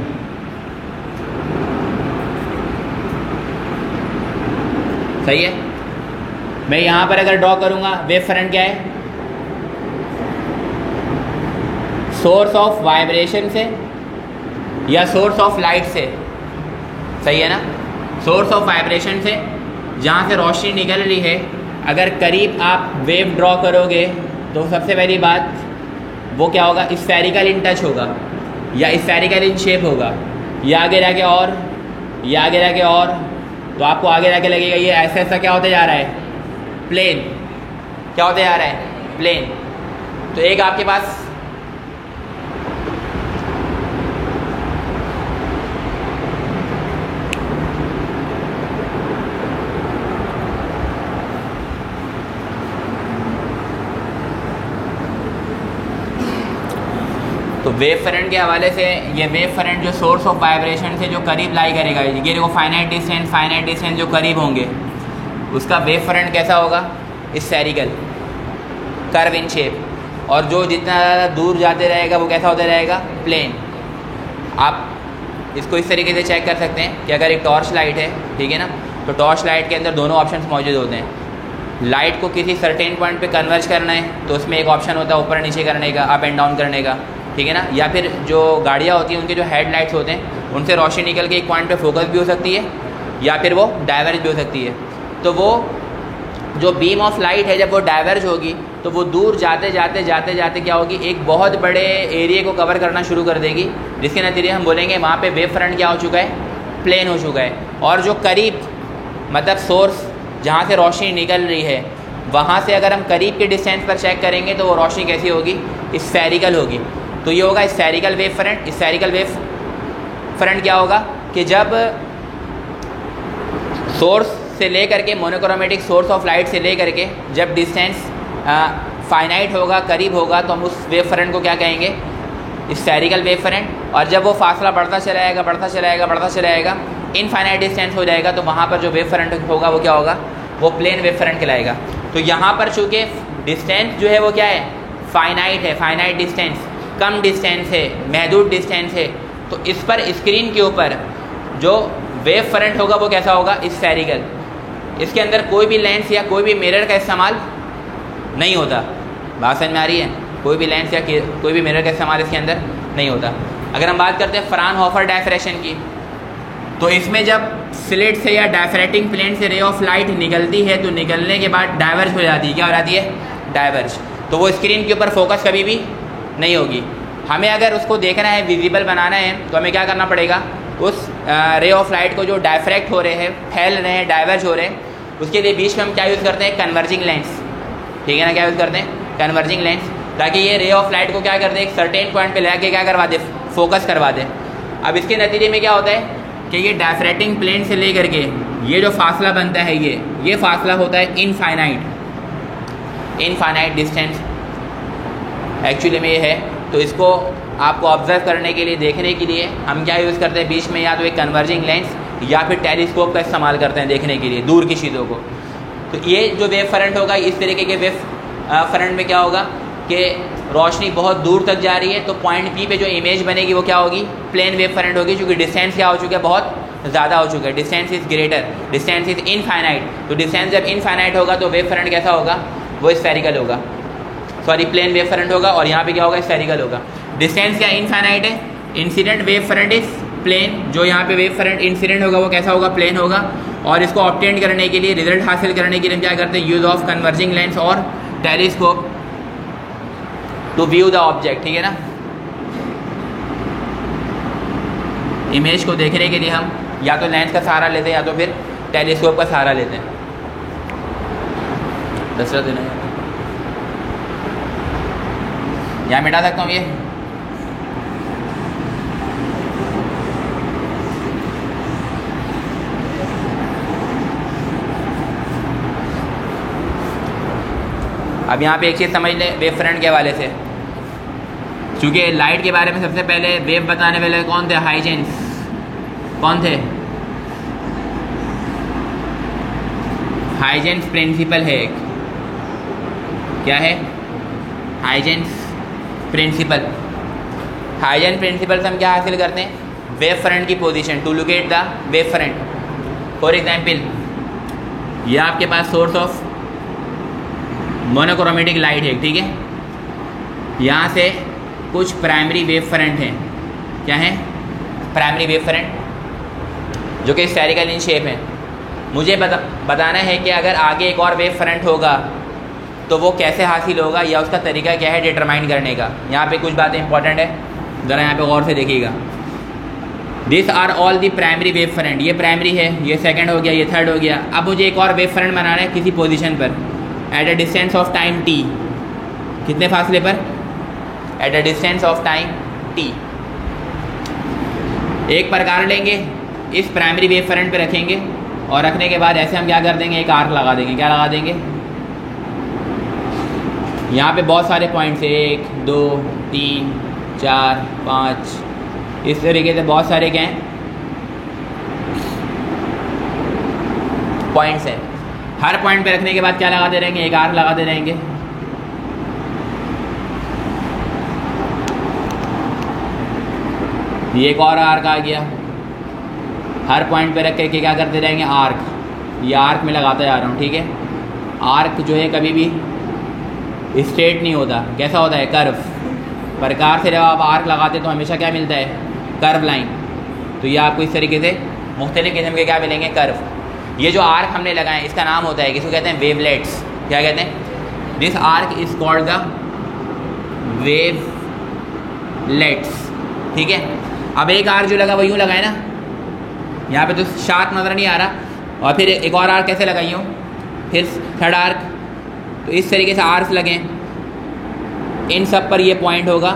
सही है। मैं यहाँ पर अगर ड्रॉ करूँगा, वेव फ्रंट क्या है? सोर्स ऑफ वाइब्रेशन से या सोर्स ऑफ लाइट से, सही है ना। सोर्स ऑफ वाइब्रेशन से जहाँ से रोशनी निकल रही है, अगर करीब आप वेव ड्रॉ करोगे तो सबसे पहली बात वो क्या होगा? स्फेरिकल इन टच होगा या स्फेरिकल इन शेप होगा, या आगे जाके और, या आगे जाके और, तो आपको आगे जाके लगेगा ये ऐसा ऐसा क्या होते जा रहा है? प्लेन। क्या होते जा रहा है? प्लेन। तो एक आपके पास तो वेव फ्रंट के हवाले से ये वेव फ्रंट जो सोर्स ऑफ वाइब्रेशन से जो करीब लाई करेगा, ये देखो फाइनाइट डिस्टेंस जो करीब होंगे उसका वेव फ्रंट कैसा होगा? Spherical, curve in shape. और जो जितना ज़्यादा दूर जाते रहेगा वो कैसा होता रहेगा? प्लेन। आप इसको इस तरीके से चेक कर सकते हैं कि अगर एक टॉर्च लाइट है, ठीक है ना, तो टॉर्च लाइट के अंदर दोनों ऑप्शंस मौजूद होते हैं। लाइट को किसी सर्टेन पॉइंट पे कन्वर्ज करना है तो उसमें एक ऑप्शन होता है ऊपर नीचे करने का, अप एंड डाउन करने का, ठीक है ना। या फिर जो गाड़ियाँ होती हैं उनके जो हेडलाइट्स होते हैं उनसे रोशनी निकल के एक पॉइंट पे फोकस भी हो सकती है या फिर वो डाइवर्ज भी हो सकती है। तो वो जो बीम ऑफ लाइट है जब वो डाइवर्ज होगी तो वो दूर जाते जाते जाते जाते क्या होगी? एक बहुत बड़े एरिया को कवर करना शुरू कर देगी, जिसके नतीजे हम बोलेंगे वहाँ पे वेव फ्रंट क्या हो चुका है? प्लेन हो चुका है। और जो करीब मतलब सोर्स जहाँ से रोशनी निकल रही है वहाँ से अगर हम करीब के डिस्टेंस पर चेक करेंगे तो वो रोशनी कैसी होगी? स्फेरिकल होगी। तो ये होगा spherical wave front. Spherical wave front क्या होगा कि जब सोर्स से ले करके मोनोक्रोमेटिक सोर्स ऑफ लाइट से ले करके जब डिस्टेंस फाइनाइट होगा, करीब होगा, तो हम उस वेव फ्रंट को क्या कहेंगे? Spherical wave front. और जब वो फासला बढ़ता चला जाएगा, बढ़ता चला जाएगा, बढ़ता चला जाएगा, इनफाइनाइट डिस्टेंस हो जाएगा, तो वहाँ पर जो वेव फ्रंट होगा वो क्या होगा? वो प्लेन वेव फ्रंट कहलाएगा। तो यहाँ पर चूँकि डिस्टेंस जो है वो क्या है, फाइनाइट है, फाइनाइट डिस्टेंस, कम डिस्टेंस है, महदूद डिस्टेंस है, तो इस पर स्क्रीन के ऊपर जो वेव फ्रंट होगा वो कैसा होगा, स्फेरिकल। इसके अंदर कोई भी लेंस या कोई भी मिरर का इस्तेमाल नहीं होता। बात समझ में आ रही है? कोई भी लेंस या कोई भी मिरर का इस्तेमाल इसके अंदर नहीं होता। अगर हम बात करते हैं फ्राउनहोफर डायफ्रेक्शन की, तो इसमें जब स्लिट से या डायफ्रेक्टिंग प्लेन से रे ऑफ लाइट निकलती है तो निकलने के बाद डाइवर्ज हो जाती है। क्या हो जाती है? डाइवर्ज। तो वो स्क्रीन के ऊपर फोकस कभी भी नहीं होगी। हमें अगर उसको देखना है, विजिबल बनाना है, तो हमें क्या करना पड़ेगा, उस रे ऑफ लाइट को जो डायफ्रैक्ट हो रहे हैं, फैल रहे हैं, डाइवर्ज हो रहे हैं, उसके लिए बीच में हम क्या यूज़ करते हैं, कन्वर्जिंग लेंस। ठीक है ना, क्या यूज़ करते हैं, कन्वर्जिंग लेंस, ताकि ये रे ऑफ लाइट को क्या कर दे, एक सर्टेन पॉइंट पे लेके क्या करवा दे, फोकस करवा दे। अब इसके नतीजे में क्या होता है कि ये डायफ्रैक्टिंग प्लेन से लेकर के ये जो फासला बनता है, ये फासला होता है इनफाइनाइट डिस्टेंस एक्चुअली में ये है। तो इसको आपको ऑब्जर्व करने के लिए, देखने के लिए हम क्या यूज़ करते हैं, बीच में या तो एक कन्वर्जिंग लेंस या फिर टेलीस्कोप का इस्तेमाल करते हैं देखने के लिए दूर की चीज़ों को। तो ये जो वेव फ्रंट होगा, इस तरीके के वेव फ्रंट में क्या होगा कि रोशनी बहुत दूर तक जा रही है, तो पॉइंट पी पे जो इमेज बनेगी वो क्या होगी, प्लेन वेव फ्रंट होगी, क्योंकि डिस्टेंस क्या हो चुका है, बहुत ज़्यादा हो चुका है, distance is greater, distance is infinite. तो डिस्टेंस जब इनफाइनाइट होगा तो वेव फ्रंट कैसा होगा, वो स्फेरिकल होगा, सॉरी प्लेन वेव फ्रंट होगा, और यहाँ पे क्या होगा, स्फेरिकल होगा। डिस्टेंस क्या इनफाइनाइट है, incident wave front is plane, जो यहाँ पे वेव फ्रंट इंसिडेंट होगा वो कैसा होगा, प्लेन होगा। और इसको ऑब्टेन करने के लिए, रिजल्ट हासिल करने के लिए हम क्या करते हैं, यूज़ ऑफ कन्वर्जिंग लेंस और telescope to view the object. ठीक है ना, इमेज को देखने के लिए हम या तो लेंस का सहारा लेते हैं या तो फिर टेलीस्कोप का सहारा लेते हैं। दूसरा दिन यहाँ मिटा सकता हूँ ये। अब यहाँ पे एक चीज़ समझ लें वेव फ्रंट के हवाले से, क्योंकि लाइट के बारे में सबसे पहले वेव बताने वाले कौन थे, हाइजेंस। कौन थे? हाइजेंस प्रिंसिपल है एक, क्या है, हाइजेंस प्रिंसिपल। हाइजेंस प्रिंसिपल से हम क्या हासिल करते हैं, वेव फ्रंट की position, to locate the wave front. For example, ये आपके पास सोर्स ऑफ मोनोक्रोमेटिक लाइट है, ठीक है, यहाँ से कुछ प्राइमरी वेव फ्रंट हैं। क्या है? प्राइमरी वेव फ्रंट जो कि स्फेरिकल इन शेप है। मुझे बताना है कि अगर आगे एक और वेव फ्रंट होगा तो वो कैसे हासिल होगा, या उसका तरीका क्या है डिटरमाइन करने का। यहाँ पे कुछ बातें इंपॉर्टेंट है, ज़रा यहाँ पे गौर से देखिएगा। This are all the primary wave front, ये प्राइमरी है, ये सेकंड हो गया, ये थर्ड हो गया। अब मुझे एक और वेव फ्रंट बनाना है किसी पोजीशन पर, at a distance of time t। कितने फासले पर? At a distance of time t। एक प्रकार लेंगे, इस प्राइमरी वेव फ्रंट पे रखेंगे, और रखने के बाद ऐसे हम क्या कर देंगे, एक आर्क लगा देंगे। क्या लगा देंगे? यहाँ पे बहुत सारे पॉइंट्स, 1 2 3 4 5, इस तरीके से बहुत सारे क्या हैं, पॉइंट्स हैं। हर पॉइंट पे रखने के बाद क्या लगाते रहेंगे, एक आर्क लगाते रहेंगे। ये एक और आर्क आ गया, हर पॉइंट पे रख के क्या करते रहेंगे, आर्क। ये आर्क में लगाता जा रहा हूँ, ठीक है। आर्क जो है कभी भी स्ट्रेट नहीं होता, कैसा होता है, कर्व प्रकार से। जब आप आर्क लगाते तो हमेशा क्या मिलता है, कर्व लाइन। तो ये आपको इस तरीके से मुख्तलिफ किस्म के क्या मिलेंगे, कर्व। ये जो आर्क हमने लगाए इसका नाम होता है, किसको कहते हैं, वेवलेट्स। क्या कहते हैं? This arc is called the wavelets. ठीक है। अब एक आर्क जो लगा वो यूँ लगाए ना, यहाँ पे तो शार्प नज़र नहीं आ रहा, और फिर एक और आर्क कैसे लगाई हूँ, फिर थर्ड आर्क। तो इस तरीके से आर्क्स लगें, इन सब पर ये पॉइंट होगा,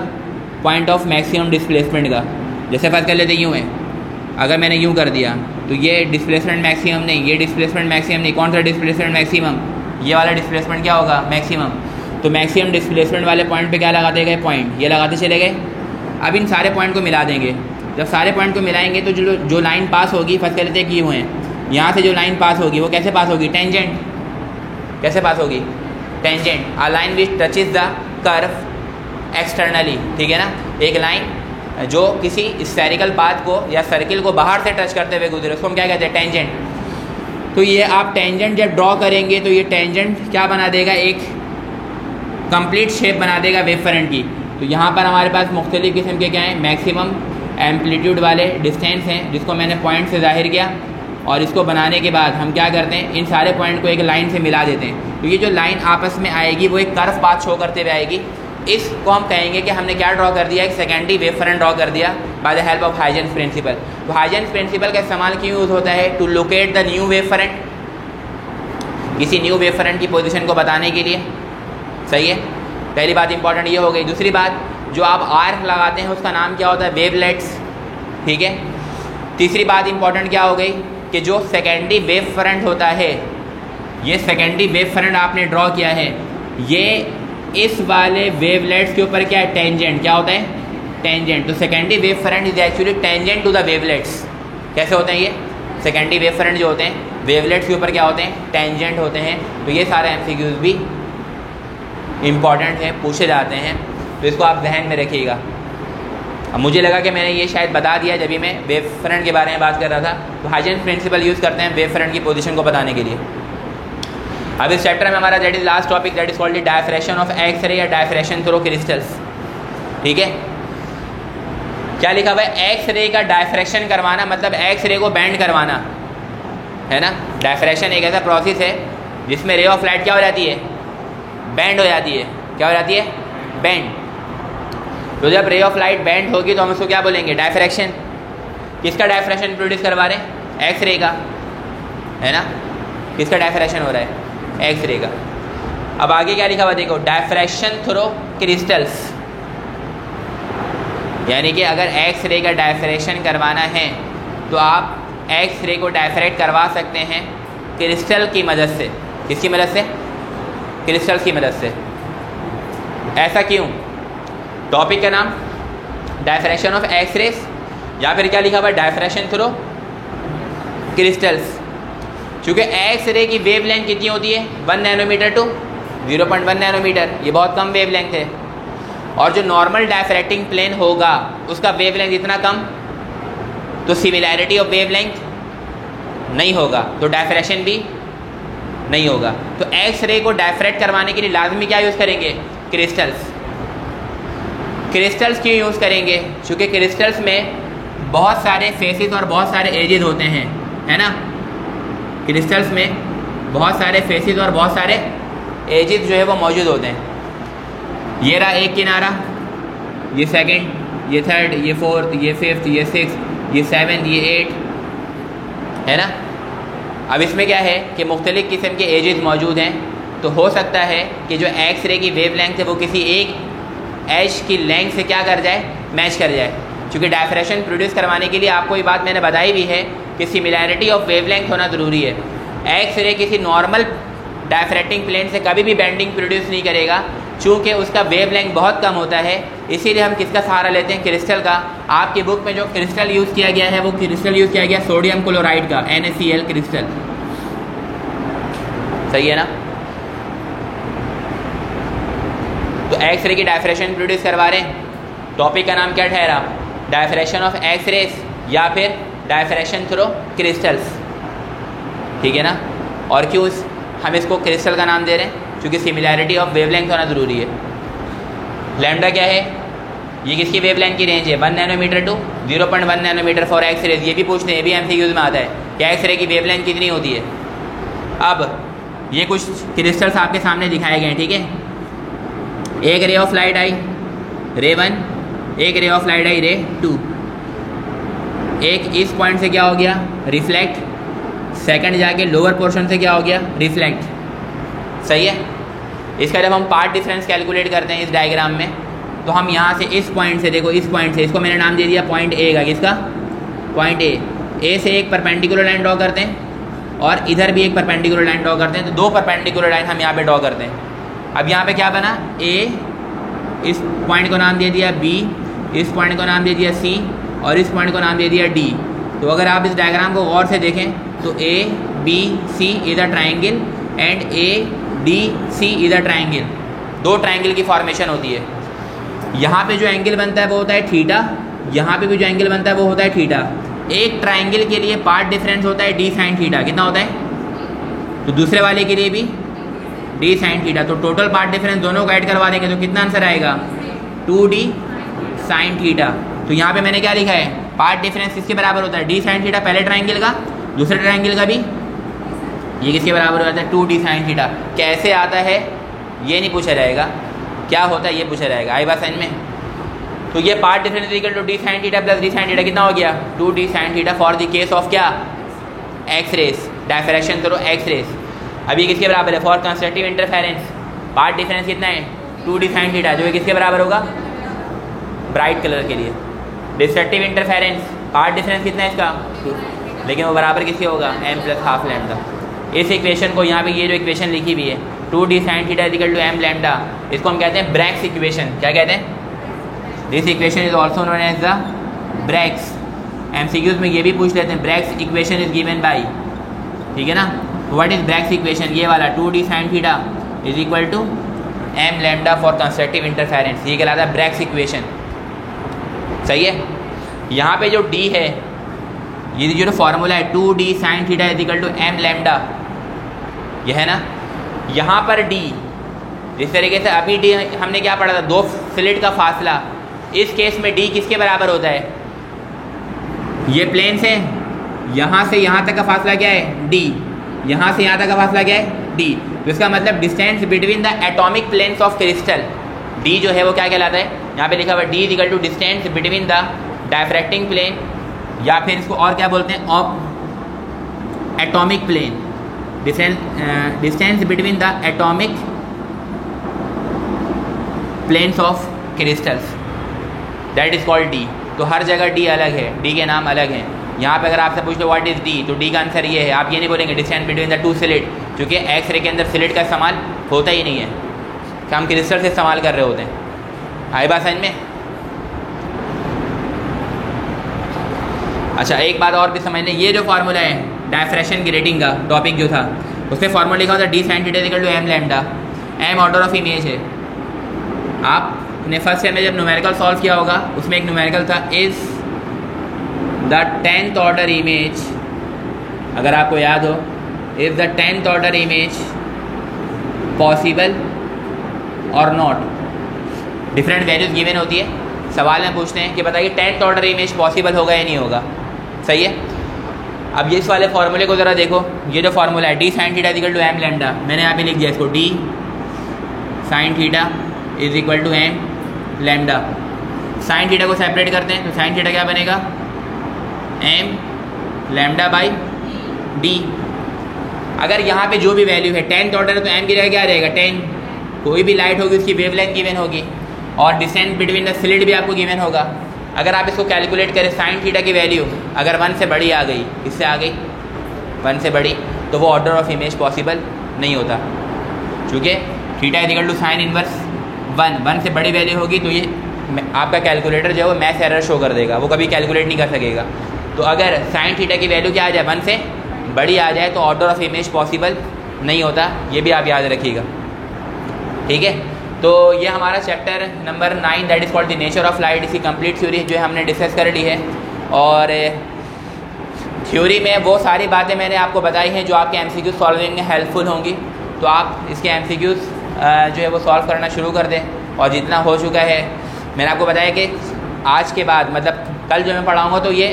पॉइंट ऑफ मैक्सिमम डिस्प्लेसमेंट का। जैसे फर्स्ट कर लेते यूँ है, अगर मैंने यूँ कर दिया तो ये डिस्प्लेसमेंट मैक्सिमम नहीं, ये डिस्प्लेसमेंट मैक्सिमम नहीं। कौन सा डिस्प्लेसमेंट मैक्सिमम? ये वाला डिस्प्लेसमेंट क्या होगा, मैक्सिमम। तो मैक्सिमम डिस्प्लेसमेंट वाले पॉइंट पे क्या लगाते गए, पॉइंट। ये लगाते चले गए। अब इन सारे पॉइंट को मिला देंगे। जब सारे पॉइंट को मिलाएंगे तो जो लाइन पास होगी, फर्स्ट कर लेते हैं किए हुए हैं, यहाँ से जो लाइन पास होगी वो कैसे पास होगी, टेंजेंट। कैसे पास होगी? Tangent, a line which touches the curve externally, ठीक है ना, एक लाइन जो किसी स्फेरिकल पाथ को या सर्किल को बाहर से टच करते हुए गुजरे, उसको हम क्या कहते हैं? टेंजेंट। तो ये आप टेंजेंट जब ड्रॉ करेंगे तो ये टेंजेंट क्या बना देगा? एक कंप्लीट शेप बना देगा वेव फ्रंट की। तो यहाँ पर हमारे पास मुख्तलिफ़ किस्म के क्या हैं? मैक्सिमम एम्पलीट्यूड वाले डिस्टेंस हैं, जिसको मैंने पॉइंट से जाहिर किया, और इसको बनाने के बाद हम क्या करते हैं? इन सारे पॉइंट को एक लाइन से मिला देते हैं। तो ये जो लाइन आपस में आएगी वो एक कर्व पाथ शो करते हुए आएगी। इसको हम कहेंगे कि हमने क्या ड्रॉ कर दिया? एक सेकेंडरी वेव फ्रंट ड्रॉ कर दिया by the help of Huygens principle. तो हाइजेंस प्रिंसिपल का इस्तेमाल क्यों यूज़ होता है? To locate the new wave front, किसी न्यू वेव फ्रंट की पोजीशन को बताने के लिए। सही है, पहली बात इंपॉर्टेंट ये हो गई। दूसरी बात, जो आप आर्क लगाते हैं उसका नाम क्या होता है? वेवलेट्स, ठीक है। तीसरी बात इंपॉर्टेंट क्या हो गई कि जो सेकेंडरी वेव फ्रंट होता है, ये सेकेंडरी वेव फ्रंट आपने ड्रॉ किया है, ये इस वाले वेवलेट्स के ऊपर क्या है? टेंजेंट। क्या होता है? टेंजेंट। तो secondary wave front is actually tangent to the wavelets. कैसे होते हैं ये? सेकेंडरी वेव फ्रंट जो होते हैं वेवलेट्स के ऊपर क्या होते हैं? टेंजेंट होते हैं। तो ये सारे एमसीक्यूज भी इम्पॉर्टेंट हैं, पूछे जाते हैं, तो इसको आप जहन में रखिएगा। अब मुझे लगा कि मैंने ये शायद बता दिया जब भी मैं वेव फ्रंट के बारे में बात कर रहा था। तो हाइजेंस प्रिंसिपल यूज़ करते हैं वेव फ्रंट की पोजीशन को बताने के लिए। अब इस चैप्टर में हमारा that is last topic, that is called the diffraction of X ray या डायफ्रैक्शन थ्रू क्रिस्टल्स, ठीक है। क्या लिखा हुआ है? एक्स रे का डायफ्रैक्शन करवाना, मतलब एक्स रे को बैंड करवाना, है ना। डायफ्रैक्शन एक ऐसा प्रोसेस है जिसमें रे ऑफ लाइट क्या हो जाती है? बैंड हो जाती है। क्या हो जाती है? बैंड। तो जब रे ऑफ लाइट बैंड होगी तो हम उसको क्या बोलेंगे? डायफ्रैक्शन। किसका डायफ्रैक्शन प्रोड्यूस करवा रहे हैं? एक्स रे का, है ना। किसका डायफ्रैक्शन हो रहा है? एक्स रे का। अब आगे क्या लिखा हुआ देखो, डायफ्रैक्शन थ्रू क्रिस्टल्स, यानी कि अगर एक्स रे का डायफ्रैक्शन करवाना है तो आप एक्स रे को डायफ्रैक्ट करवा सकते हैं क्रिस्टल की मदद से। किसकी मदद से? क्रिस्टल्स की मदद से। ऐसा क्यों? टॉपिक का नाम डायफ्रैक्शन ऑफ एक्स रेस, या फिर क्या लिखा हुआ? Diffraction through crystals. चूँकि एक्स रे की वेव लेंथ कितनी होती है? 1 नैनोमीटर टू 0.1 नैनोमीटर, ये बहुत कम वेव लेंथ है। और जो नॉर्मल डायफ्रैक्टिंग प्लेन होगा उसका वेव लेंथ इतना कम, तो सिमिलैरिटी ऑफ वेव लेंथ नहीं होगा, तो डायफ्रैक्शन भी नहीं होगा। तो एक्स रे को डायफ्रैक्ट करवाने के लिए लाजमी क्या यूज़ करेंगे? क्रिस्टल्स। क्रिस्टल्स क्यों यूज़ करेंगे? क्योंकि क्रिस्टल्स में बहुत सारे फेसेस और बहुत सारे एजेस होते हैं, है ना। क्रिस्टल्स में बहुत सारे फेसेस और बहुत सारे एजेस जो है वो मौजूद होते हैं। ये रहा एक किनारा, ये सेकंड, ये थर्ड, ये फोर्थ, ये फिफ्थ, ये सिक्स, ये सेवन्थ, ये 8, है ना। अब इसमें क्या है कि मुख्तलिफ़ किस्म के एजेस मौजूद हैं, तो हो सकता है कि जो एक्स रे की वेव लेंथ है वो किसी एक एज की लेंथ से क्या कर जाए? मैच कर जाए। क्योंकि डायफ्रैक्शन प्रोड्यूस करवाने के लिए आपको ये बात मैंने बताई भी है कि सिमिलैरिटी ऑफ वेवलेंथ होना ज़रूरी है। एक्स रे किसी नॉर्मल डायफ्रैक्टिंग प्लेन से कभी भी बेंडिंग प्रोड्यूस नहीं करेगा, चूँकि उसका वेवलेंथ बहुत कम होता है। इसीलिए हम किसका सहारा लेते हैं? क्रिस्टल का। आपकी बुक में जो क्रिस्टल यूज़ किया गया है वो क्रिस्टल यूज़ किया गया सोडियम क्लोराइड का, NaCl क्रिस्टल। सही है ना। तो एक्स रे की डायफ्रैक्शन प्रोड्यूस करवा रहे हैं। टॉपिक का नाम क्या ठहरा? डायफ्रैक्शन ऑफ एक्स रेस या फिर डायफ्रैक्शन थ्रू क्रिस्टल्स, ठीक है ना। और क्यों हम इसको क्रिस्टल का नाम दे रहे हैं? क्योंकि सिमिलैरिटी ऑफ वेवलेंथ होना ज़रूरी है। लैम्डा क्या है? ये किसकी वेवलेंथ की रेंज है? 1 nanometre to 0.1 nanometre for X rays. ये भी पूछते हैं, ये भी MCQs में आता है कि एक्स रे की वेवलेंथ कितनी होती है। अब ये कुछ क्रिस्टल्स आपके सामने दिखाए गए हैं, ठीक है। एक रे ऑफ लाइट आई, रे 1, एक रे ऑफ लाइट आई, रे 2। एक इस पॉइंट से क्या हो गया? रिफ्लेक्ट। सेकंड जाके लोअर पोर्शन से क्या हो गया? रिफ्लेक्ट। सही है। इसका जब हम पार्ट डिफरेंस कैलकुलेट करते हैं इस डायग्राम में, तो हम यहाँ से इस पॉइंट से, देखो इस पॉइंट से, इसको मैंने नाम दे दिया पॉइंट ए का। किसका? पॉइंट ए से एक परपेंडिकुलर लाइन ड्रॉ करते हैं और इधर भी एक परपेंडिकुलर लाइन ड्रॉ करते हैं। तो 2 परपेंडिकुलर लाइन हम यहाँ पे ड्रॉ करते हैं। अब यहाँ पे क्या बना? ए, इस पॉइंट को नाम दे दिया बी, इस पॉइंट को नाम दे दिया सी, और इस पॉइंट को नाम दे दिया डी। तो अगर आप इस डायग्राम को गौर से देखें तो A B C is a triangle and A D C is a triangle, दो ट्राइंगल की फॉर्मेशन होती है। यहाँ पे जो एंगल बनता है वो होता है थीटा, यहाँ पे भी जो एंगल बनता है वो होता है थीटा। एक ट्राइंगल के लिए पार्ट डिफरेंस होता है डी साइन थीटा, कितना होता है? तो दूसरे वाले के लिए भी डी साइन थीटा। तो टोटल पार्ट डिफरेंस दोनों को ऐड करवा देंगे तो कितना आंसर आएगा? 2d sine theta. तो यहाँ पे मैंने क्या लिखा है? पार्ट डिफरेंस किसके बराबर होता है? डी साइन थीटा पहले ट्राइंगल का, दूसरे ट्राइंगल का भी ये किसके बराबर हो जाता है? 2d sine theta. कैसे आता है ये नहीं पूछा जाएगा, क्या होता है ये पूछा जाएगा। आई बात साइन में? तो ये part difference equal to d sine theta plus d sine theta कितना हो गया? 2d sine theta for the case of क्या? X rays. डायफ्रैक्शन करो एक्स रेस। अभी किसके बराबर है? For constructive interference part difference कितना है? 2d साइन थीटा, जो है किसके बराबर होगा? ब्राइट कलर के लिए। डिस्ट्रक्टिव इंटरफेरेंस पार्ट डिफरेंस कितना है इसका? 2, लेकिन वो बराबर किसके होगा? m plus half lambda. इस इक्वेशन को यहाँ पे ये जो इक्वेशन लिखी हुई है 2d sine theta equal to m lambda, इसको हम कहते हैं ब्रैग्स इक्वेशन। क्या कहते हैं? This equation is also known as the Bragg's. MCQs में ये भी पूछ लेते हैं, Bragg's equation is given by, ठीक है ना। What is Bragg's equation? ये वाला 2d sine theta is equal to m lambda for constructive interference, ये कहलाता है ब्रैग्स इक्वेशन। सही है। यहाँ पे जो d है, ये जो फॉर्मूला है 2d sine theta is equal to m lambda, यह है ना। यहाँ पर d, जिस तरीके से अभी d हमने क्या पढ़ा था? दो स्लिट का फासला। इस केस में d किसके बराबर होता है? ये प्लेन से यहाँ तक का फासला क्या है? d। यहाँ से यहाँ तक का फासला क्या है? d। तो इसका मतलब distance between the atomic planes of crystal, d जो है वो क्या कहलाता है? यहाँ पे लिखा हुआ d equal to distance between the diffracting plane, या फिर इसको और क्या बोलते हैं? Of atomic plane. Distance between the atomic planes of crystals, that is called d। तो हर जगह d अलग है, d के नाम अलग हैं। यहाँ पे अगर आपसे पूछ लो व्हाट इज d, तो d का आंसर ये है। आप ये नहीं बोलेंगे distance between the two slit, क्योंकि एक्स रे के अंदर स्लिट का इस्तेमाल होता ही नहीं है, कि हम क्रिस्टल से इस्तेमाल कर रहे होते हैं। आई बात समझ में? अच्छा, एक बात और भी समझ लें, ये जो फार्मूला है डायफ्रैक्शन ग्रेटिंग का टॉपिक जो था, उसमें फार्मूला लिखा होता है d sine theta equal to m lambda. m order of image है। आपने फर्स्ट ईयर में जब न्यूमेरिकल सॉल्व किया होगा, उसमें एक न्यूमेरिकल था is the 10th order image, अगर आपको याद हो, is the 10th order image possible और नॉट। डिफरेंट वैल्यूज गिवन होती है, सवाल में पूछते हैं कि बताइए 10th ऑर्डर इमेज पॉसिबल होगा या नहीं होगा। सही है। अब ये इस वाले फार्मूले को ज़रा देखो, ये जो फार्मूला है d sine theta equal to m lambda, मैंने यहाँ पे लिख दिया इसको d sine theta is equal to m lambda. Sine theta को सेपरेट करते हैं तो साइन थीटा क्या बनेगा? m lambda by d। अगर यहाँ पे जो भी वैल्यू है 10th ऑर्डर है तो m की जगह क्या रहेगा? 10। कोई भी लाइट होगी उसकी वेवलेंथ गिवन होगी, और डिस्टेंस बिटवीन द स्लिट भी आपको गिवन होगा। अगर आप इसको कैलकुलेट करें, साइन थीटा की वैल्यू अगर 1 से बड़ी आ गई, इससे आ गई 1 से बड़ी, तो वो ऑर्डर ऑफ इमेज पॉसिबल नहीं होता, क्योंकि theta is equal to sine inverse 1 से बड़ी वैल्यू होगी तो ये आपका कैलकुलेटर जो है वो मैथ एरर शो कर देगा, वो कभी कैलकुलेट नहीं कर सकेगा। तो अगर साइन थीटा की वैल्यू क्या आ जाए? 1 से बड़ी आ जाए तो ऑर्डर ऑफ इमेज पॉसिबल नहीं होता, ये भी आप याद रखिएगा। ठीक है। तो ये हमारा chapter number 9 that is called the nature of light, इसकी कंप्लीट थ्योरी जो है हमने डिस्कस कर ली है। और थ्योरी में वो सारी बातें मैंने आपको बताई हैं जो आपके MCQ सॉल्विंग में हेल्पफुल होंगी। तो आप इसके MCQ जो है वो सॉल्व करना शुरू कर दें। और जितना हो चुका है, मैंने आपको बताया कि आज के बाद मतलब कल जो मैं पढ़ाऊँगा तो ये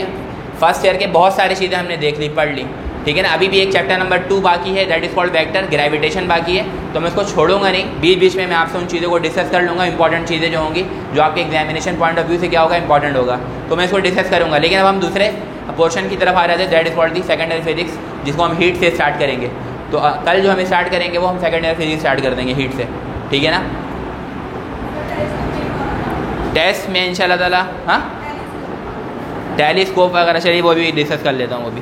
फर्स्ट ईयर के बहुत सारी चीज़ें हमने देख ली, पढ़ ली। ठीक है ना। अभी भी एक चैप्टर नंबर 2 बाकी है, that is called vector gravitation बाकी है। तो मैं उसको छोड़ूंगा नहीं, बीच बीच में मैं आपसे उन चीज़ों को डिस्कस कर लूँगा, इंपॉर्टेंट चीज़ें जो होंगी, जो आपके एग्जामिनेशन पॉइंट ऑफ व्यू से क्या होगा, इंपॉर्टेंट होगा, तो मैं इसको डिस्कस करूँगा। लेकिन अब हम दूसरे पोर्शन की तरफ आ जाते हैं, that is called the secondary physics, जिसको हम हीट से स्टार्ट करेंगे। तो कल जो हम स्टार्ट करेंगे वो हम सेकेंडरी फिजिक्स स्टार्ट कर देंगे हीट से। ठीक है ना। टेस्ट में इंशाल्लाह ताला टेलीस्कोप वगैरह, चलिए वो भी डिस्कस कर लेता हूँ वो भी।